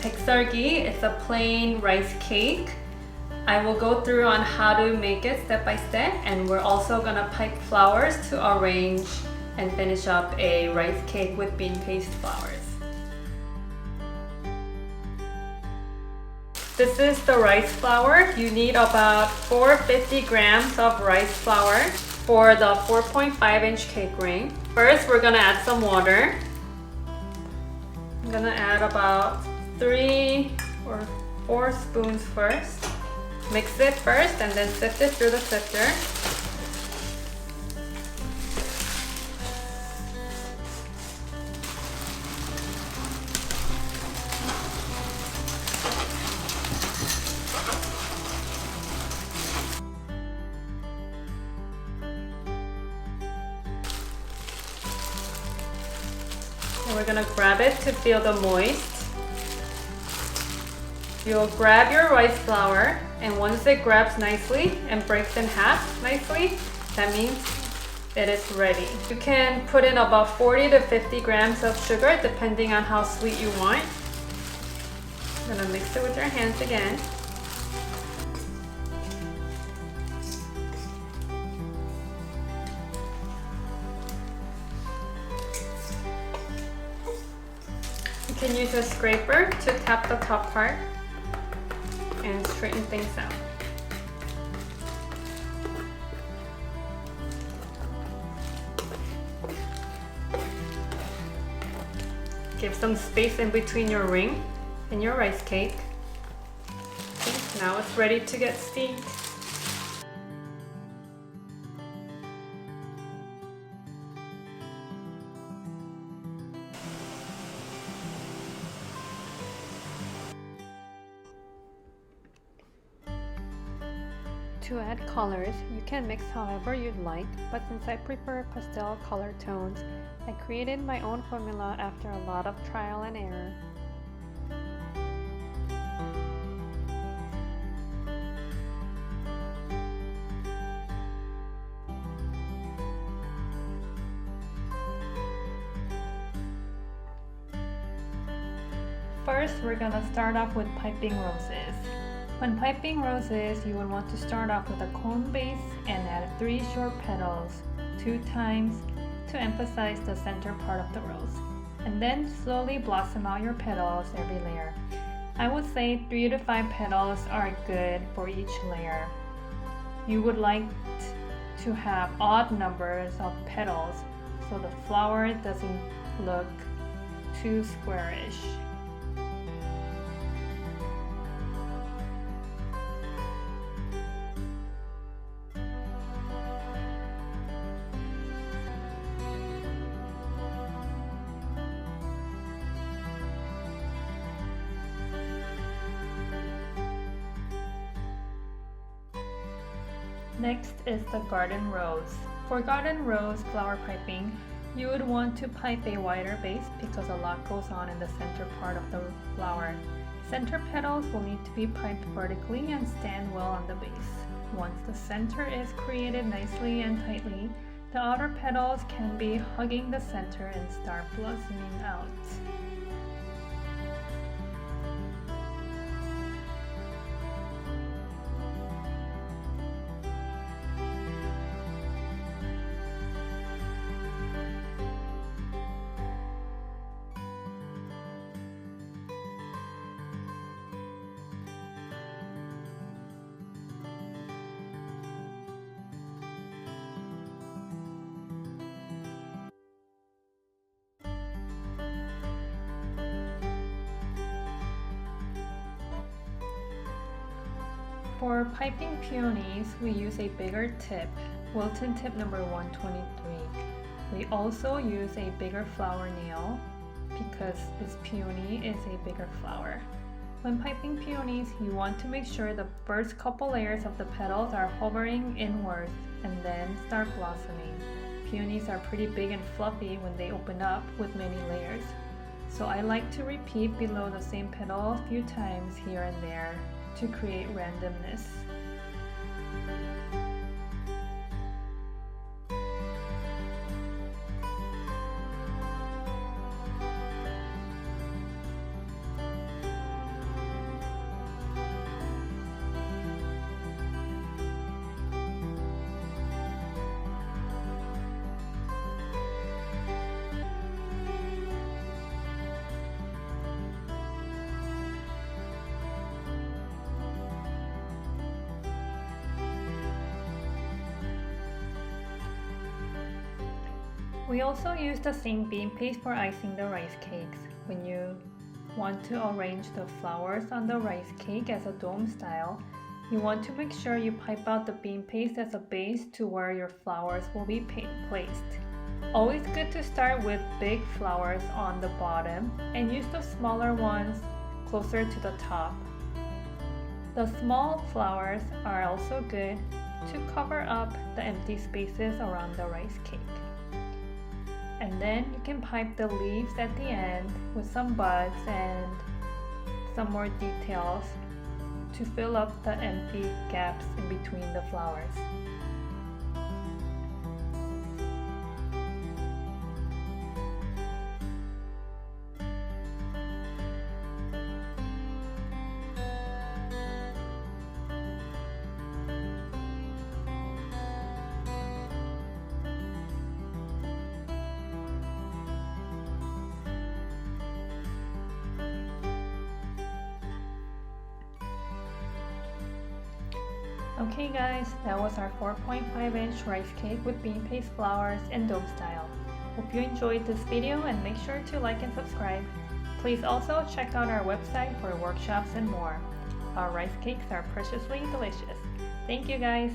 떡케이크. It's a plain rice cake. I will go through on how to make it step by step, and we're also gonna pipe flowers to arrange and finish up a rice cake with bean paste flowers. This is the rice flour. You need about 450 grams of rice flour for the 4.5-inch cake ring. First, we're gonna add some water. I'm gonna add about 3 or 4 spoons first. Mix it first and then sift it through the sifter. And we're gonna grab it to feel the moist. You'll grab your rice flour, and once it grabs nicely and breaks in half nicely, that means it is ready. You can put in about 40 to 50 grams of sugar depending on how sweet you want. I'm gonna mix it with your hands again. You can use a scraper to tap the top part and straighten things out. Give some space in between your ring and your rice cake. Okay, now it's ready to get steamed. To add colors, you can mix however you'd like, but since I prefer pastel color tones, I created my own formula after a lot of trial and error. First, we're gonna start off with piping roses. When piping roses, you would want to start off with a cone base and add 3 short petals 2 times to emphasize the center part of the rose, and then slowly blossom out your petals every layer. I would say 3 to 5 petals are good for each layer. You would like to have odd numbers of petals so the flower doesn't look too squarish. Next is the garden rose. For garden rose flower piping, you would want to pipe a wider base because a lot goes on in the center part of the flower. Center petals will need to be piped vertically and stand well on the base. Once the center is created nicely and tightly, the outer petals can be hugging the center and start blossoming out. For piping peonies, we use a bigger tip, Wilton tip number 123. We also use a bigger flower nail because this peony is a bigger flower. When piping peonies, you want to make sure the first couple layers of the petals are hovering inwards and then start blossoming. Peonies are pretty big and fluffy when they open up with many layers. So I like to repeat below the same petal a few times here and there to create randomness. We also use the same bean paste for icing the rice cakes. When you want to arrange the flowers on the rice cake as a dome style, you want to make sure you pipe out the bean paste as a base to where your flowers will be placed. Always good to start with big flowers on the bottom and use the smaller ones closer to the top. The small flowers are also good to cover up the empty spaces around the rice cake. And then you can pipe the leaves at the end with some buds and some more details to fill up the empty gaps in between the flowers. Okay guys, that was our 4.5-inch rice cake with bean paste flowers and dome style. Hope you enjoyed this video and make sure to like and subscribe. Please also check out our website for workshops and more. Our rice cakes are preciously delicious. Thank you guys!